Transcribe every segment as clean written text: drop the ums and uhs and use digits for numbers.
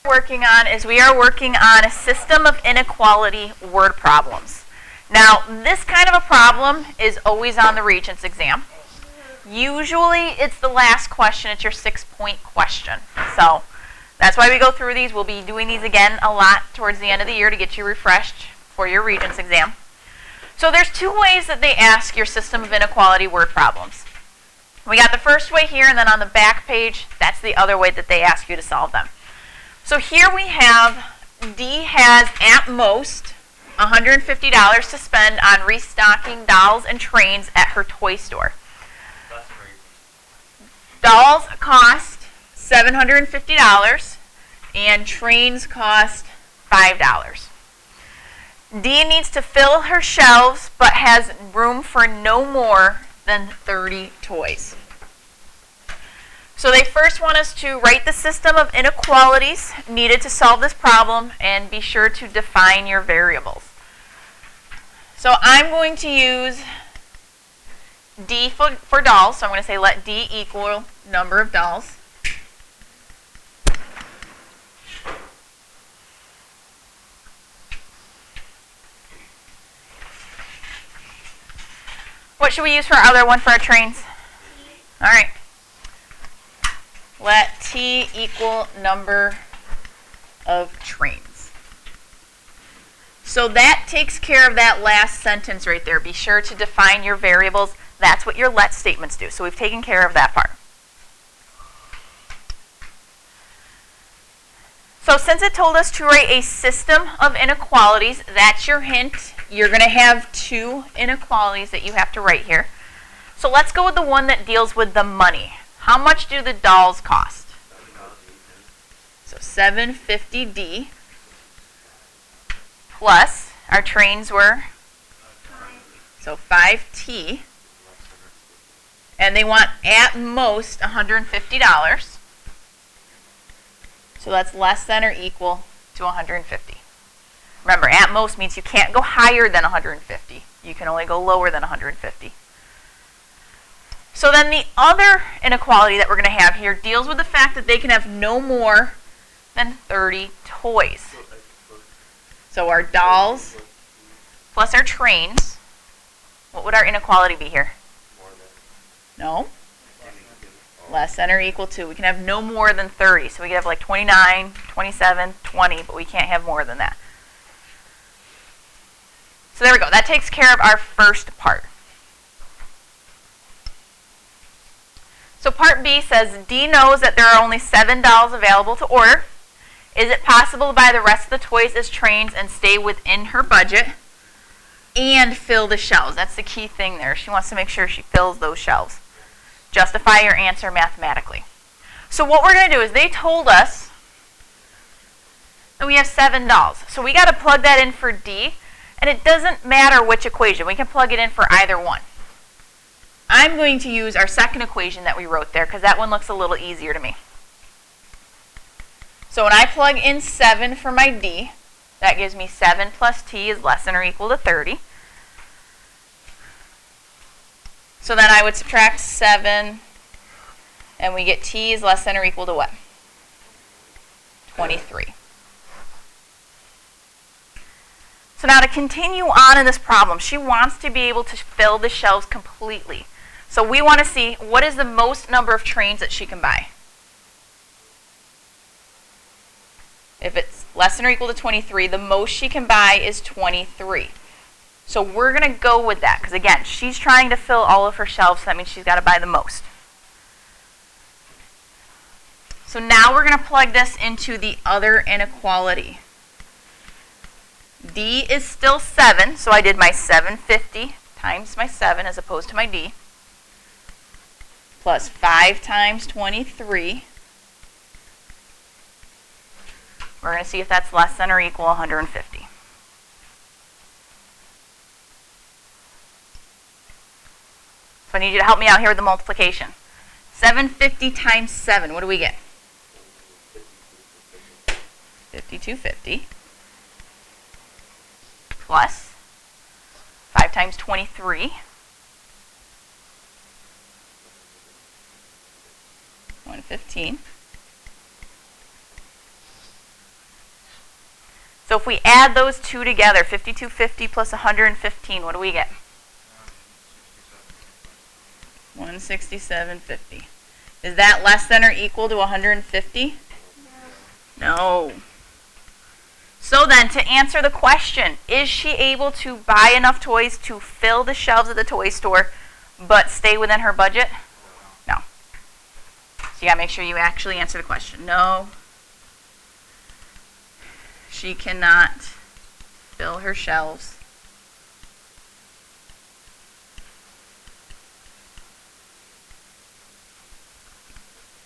Working on is we are working on a system of inequality word problems. Now, this kind of a problem is always on the Regents exam. Usually, it's the last question. It's your 6-point question. So, that's why we go through these. We'll be doing these again a lot towards the end of the year to get you refreshed for your Regents exam. So, there's 2 ways that they ask your system of inequality word problems. We got the first way here, and then on the back page, that's the other way that they ask you to solve them. So here we have D has at most $150 to spend on restocking dolls and trains at her toy store. Dolls cost $750 and trains cost $5. D needs to fill her shelves but has room for no more than 30 toys. So they first want us to write the system of inequalities needed to solve this problem and be sure to define your variables. So I'm going to use D for dolls. So I'm going to say let D equal number of dolls. What should we use for our other one for our trains? All right. Let T equal number of trains. So that takes care of that last sentence right there. Be sure to define your variables. That's what your let statements do. So we've taken care of that part. So since it told us to write a system of inequalities, that's your hint. You're going to have 2 inequalities that you have to write here. So let's go with the one that deals with the money. How much do the dolls cost? So $750D plus our trains were so $5T, and they want at most $150. So that's less than or equal to 150. Remember, at most means you can't go higher than 150. You can only go lower than 150. So then the other inequality that we're going to have here deals with the fact that they can have no more than 30 toys. So our dolls plus our trains, what would our inequality be here? No. Less than or equal to. We can have no more than 30. So we can have like 29, 27, 20, but we can't have more than that. So there we go. That takes care of our first part. So part B says, D knows that there are only 7 dolls available to order. Is it possible to buy the rest of the toys as trains and stay within her budget and fill the shelves? That's the key thing there. She wants to make sure she fills those shelves. Justify your answer mathematically. So what we're going to do is they told us that we have 7 dolls. So we got to plug that in for D, and it doesn't matter which equation. We can plug it in for either one. I'm going to use our second equation that we wrote there because that one looks a little easier to me. So when I plug in 7 for my D, that gives me 7 plus T is less than or equal to 30. So then I would subtract 7, and we get T is less than or equal to what? 23. So now to continue on in this problem, she wants to be able to fill the shelves completely. So we want to see what is the most number of trains that she can buy. If it's less than or equal to 23, the most she can buy is 23. So we're going to go with that because, again, she's trying to fill all of her shelves, so that means she's got to buy the most. So now we're going to plug this into the other inequality. D is still 7, so I did my 750 times my 7 as opposed to my D, plus 5 times 23. We're going to see if that's less than or equal 150. So I need you to help me out here with the multiplication. 750 times 7, what do we get? 5250. Plus 5 times 23. 115. So if we add those two together, 5250 plus 115, what do we get? 167.50. Is that less than or equal to 150? No. So then, to answer the question, is she able to buy enough toys to fill the shelves of the toy store but stay within her budget? No. So you gotta make sure you actually answer the question. No. She cannot fill her shelves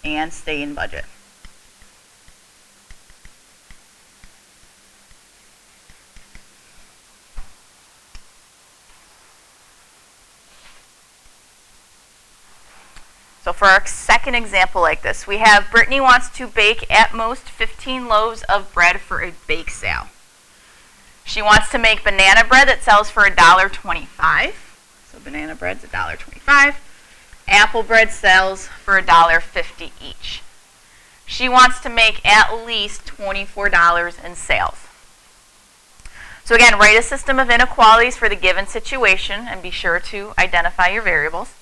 and stay in budget. So for our second example like this, we have Brittany wants to bake at most 15 loaves of bread for a bake sale. She wants to make banana bread that sells for $1.25. So banana bread's $1.25. Apple bread sells for $1.50 each. She wants to make at least $24 in sales. So again, write a system of inequalities for the given situation and be sure to identify your variables.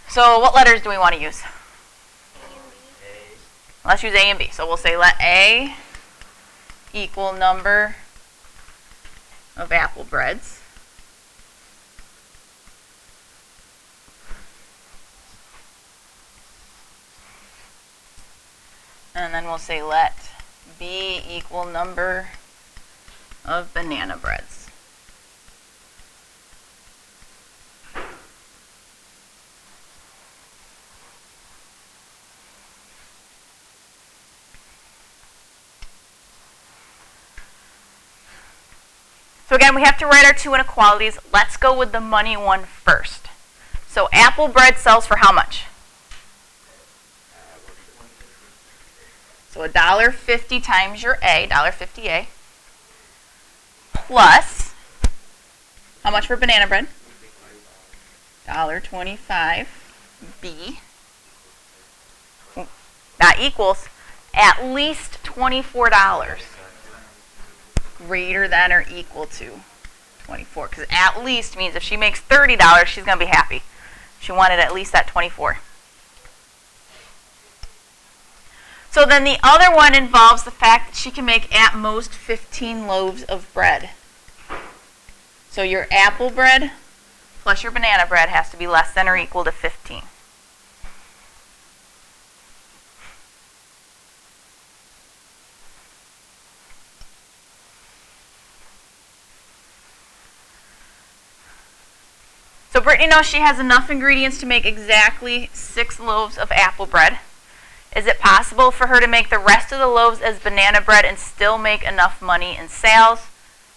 So what letters do we want to use? Let's use A and B. So we'll say let A equal number of apple breads. And then we'll say let B equal number of banana breads. So again, we have to write our two inequalities. Let's go with the money one first. So apple bread sells for how much? So $1.50 times your A, $1.50 A, plus, how much for banana bread? $1.25 B. That equals at least $24. Greater than or equal to 24. Because at least means if she makes $30, she's going to be happy. She wanted at least that 24. So then the other one involves the fact that she can make at most 15 loaves of bread. So your apple bread plus your banana bread has to be less than or equal to 15. So Brittany knows she has enough ingredients to make exactly 6 loaves of apple bread. Is it possible for her to make the rest of the loaves as banana bread and still make enough money in sales?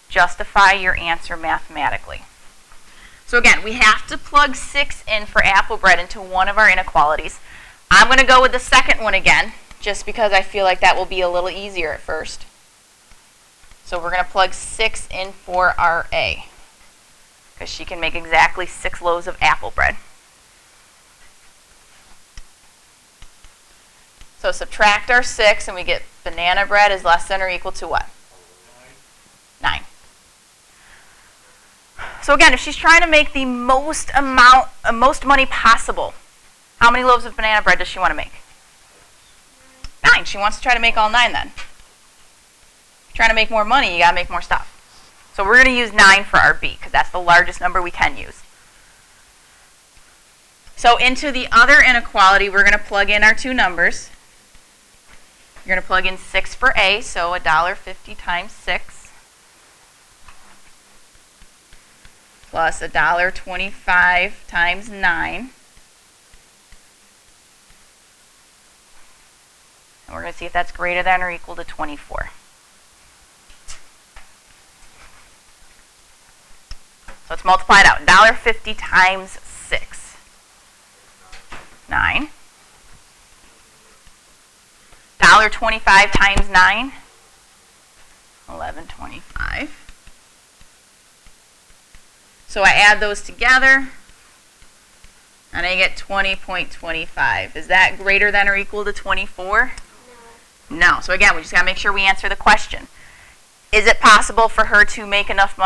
Justify your answer mathematically. So again, we have to plug 6 in for apple bread into one of our inequalities. I'm going to go with the second one again, just because I feel like that will be a little easier at first. So we're going to plug 6 in for our A, because she can make exactly 6 loaves of apple bread. So subtract our 6 and we get banana bread is less than or equal to what? 9. So again, if she's trying to make the most money possible, how many loaves of banana bread does she want to make? 9. She wants to try to make all 9 then. If you're trying to make more money, you got to make more stuff. So we're going to use 9 for our B because that's the largest number we can use. So into the other inequality, we're going to plug in our two numbers. You're going to plug in 6 for A, so $1.50 times 6 plus $1.25 times 9. And we're going to see if that's greater than or equal to 24. So let's multiply it out. $1.50 times 6. 9. $1.25 times 9. $11.25. So I add those together, and I get 20.25. Is that greater than or equal to 24? No. So again, we just got to make sure we answer the question. Is it possible for her to make enough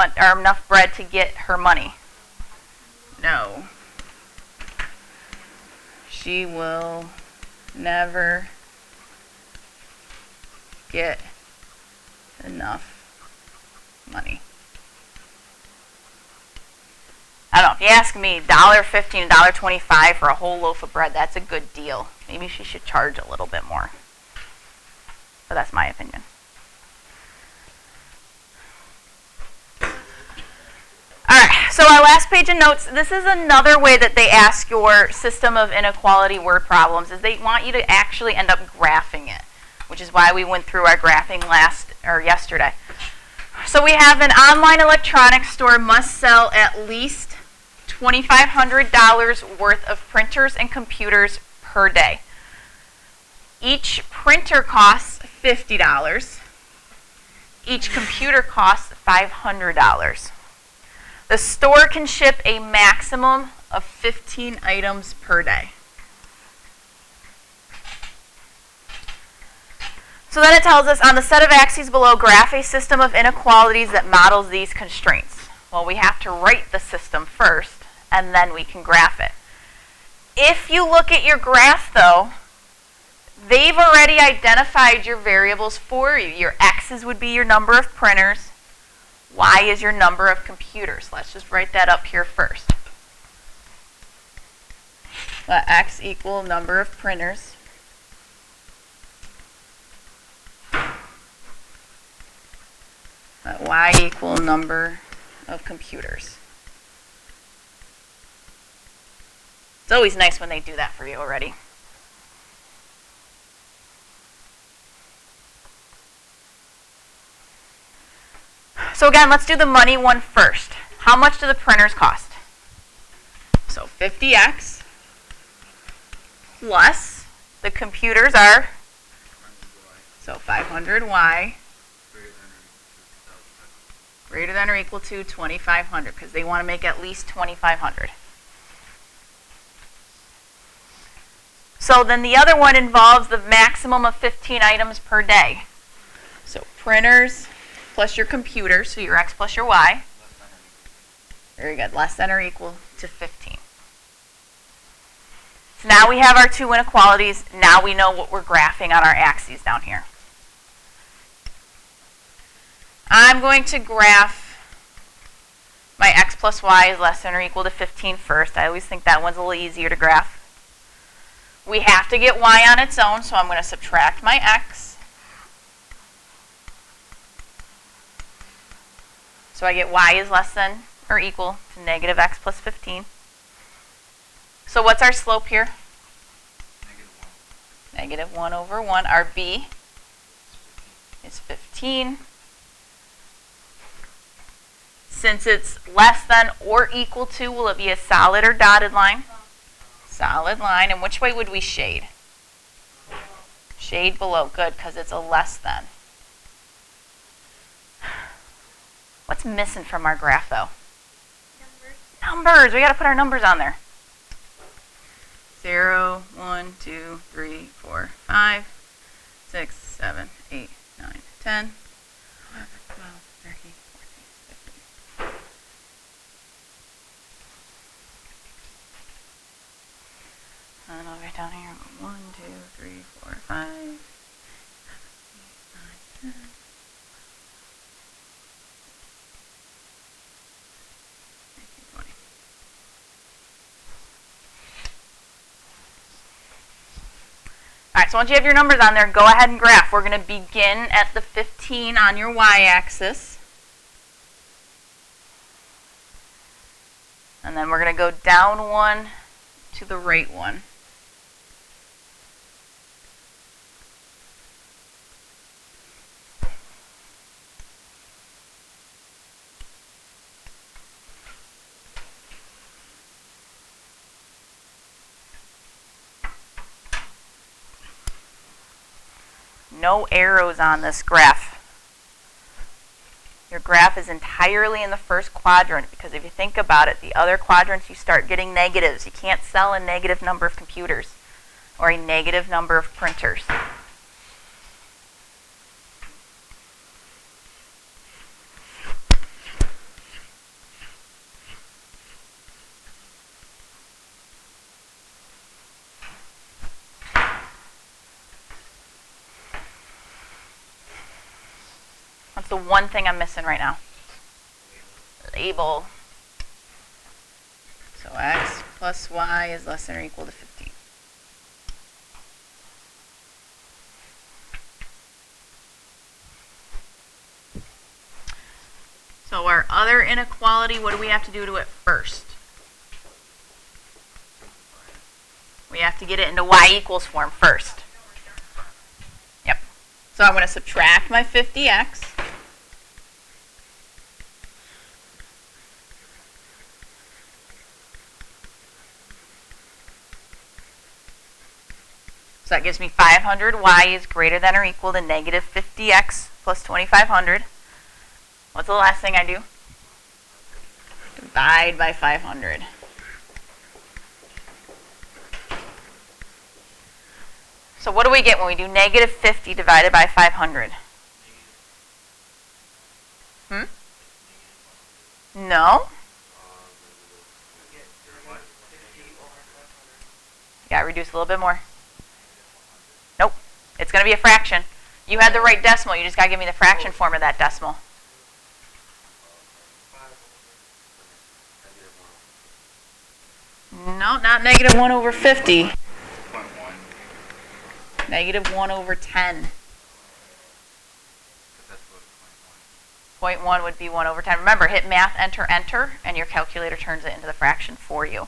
bread to get her money? No. She will never get enough money. I don't know, if you ask me, $1.15, $1.25 for a whole loaf of bread, that's a good deal. Maybe she should charge a little bit more. But that's my opinion. Alright, so our last page of notes, this is another way that they ask your system of inequality word problems, is they want you to actually end up graphing it, which is why we went through our graphing yesterday. So we have an online electronics store must sell at least $2,500 worth of printers and computers per day. Each printer costs $50. Each computer costs $500. The store can ship a maximum of 15 items per day. So then it tells us, on the set of axes below, graph a system of inequalities that models these constraints. Well, we have to write the system first, and then we can graph it. If you look at your graph, though, they've already identified your variables for you. Your x's would be your number of printers. Y is your number of computers. Let's just write that up here first. Let x equal number of printers. Let y equal number of computers. It's always nice when they do that for you already. So again, let's do the money one first. How much do the printers cost? So 50x plus the computers are, so 500y greater than or equal to 2,500, because they want to make at least 2,500. So then the other one involves the maximum of 15 items per day. So printers plus your computers, so your x plus your y. Very good, less than or equal to 15. So now we have our two inequalities. Now we know what we're graphing on our axes down here. I'm going to graph my x plus y is less than or equal to 15 first. I always think that one's a little easier to graph. We have to get y on its own, so I'm going to subtract my x. So I get y is less than or equal to negative x plus 15. So what's our slope here? Negative 1 over 1. Our b is 15. Since it's less than or equal to, will it be a solid or dotted line? Solid line. And which way would we shade? Shade below. Good, because it's a less than. What's missing from our graph, though? Numbers. We got to put our numbers on there. 0, 1, 2, 3, 4, 5, 6, 7, 8, 9, 10, 11, 12, 13, 14, 15. And I'll write down here 1, 2, 3, 4, 5, 7, 8, 9, 10. Alright, so once you have your numbers on there, go ahead and graph. We're going to begin at the 15 on your y-axis. And then we're going to go down one to the right one. No arrows on this graph. Your graph is entirely in the first quadrant, because if you think about it, the other quadrants you start getting negatives. You can't sell a negative number of computers or a negative number of printers. the one thing I'm missing right now. Label. So x plus y is less than or equal to 15. So our other inequality, what do we have to do to it first? We have to get it into y equals form first. Yep. So I'm going to subtract my 50x. So that gives me 500y is greater than or equal to negative 50x plus 2500. What's the last thing I do? Divide by 500. So what do we get when we do negative 50 divided by 500? No. Yeah, reduce a little bit more. Nope. It's going to be a fraction. You had the right decimal. You just got to give me the fraction form of that decimal. No, not negative 1 over 50. Negative 1 over 10. 0.1 would be 1 over 10. Remember, hit math, enter, enter, and your calculator turns it into the fraction for you.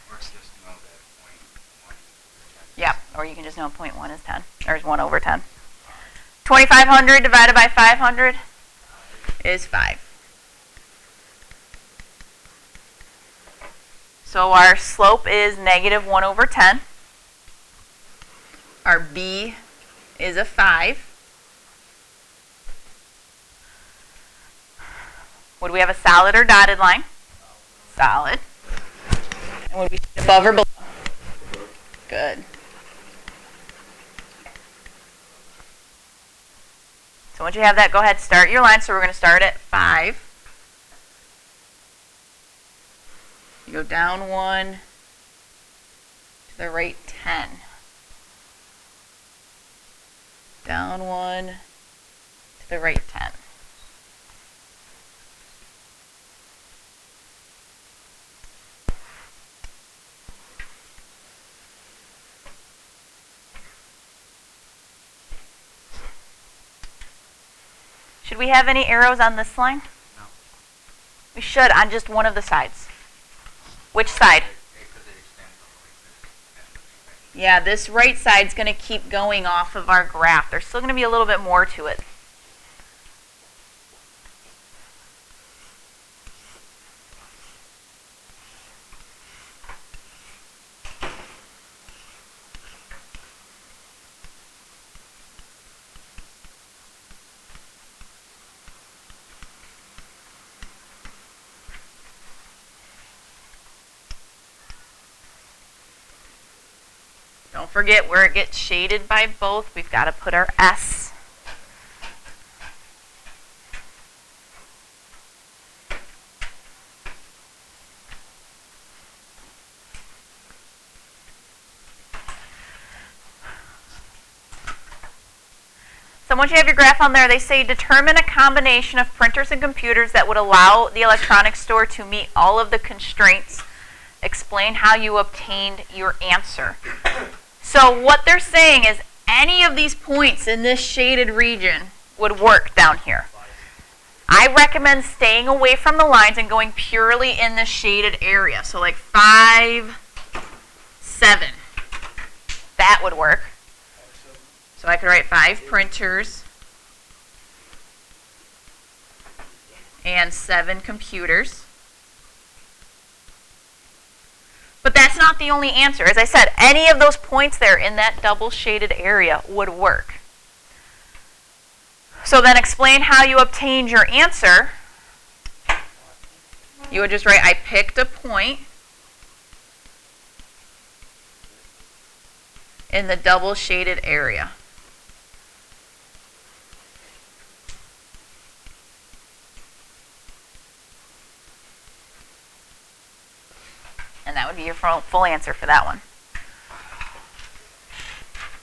Or just know that 0.1. Yeah, or you can just know 0.1 is 10, or is 1 over 10. 2,500 divided by 500 is 5. So our slope is negative 1 over 10. Our b is a 5. Would we have a solid or dotted line? Solid. And would we sit above or below? Good. So once you have that, go ahead, start your line. So we're going to start at 5. You go down 1 to the right 10. Down 1 to the right 10. Should we have any arrows on this line? No. We should, on just one of the sides. Which side? Yeah, this right side's going to keep going off of our graph. There's still going to be a little bit more to it. Don't forget where it gets shaded by both, we've got to put our S. So once you have your graph on there, they say determine a combination of printers and computers that would allow the electronics store to meet all of the constraints. Explain how you obtained your answer. So what they're saying is any of these points in this shaded region would work down here. I recommend staying away from the lines and going purely in the shaded area. So like 5, 7. That would work. So I could write 5 printers and 7 computers. But that's not the only answer. As I said, any of those points there in that double shaded area would work. So then explain how you obtained your answer. You would just write, I picked a point in the double shaded area. And that would be your full answer for that one.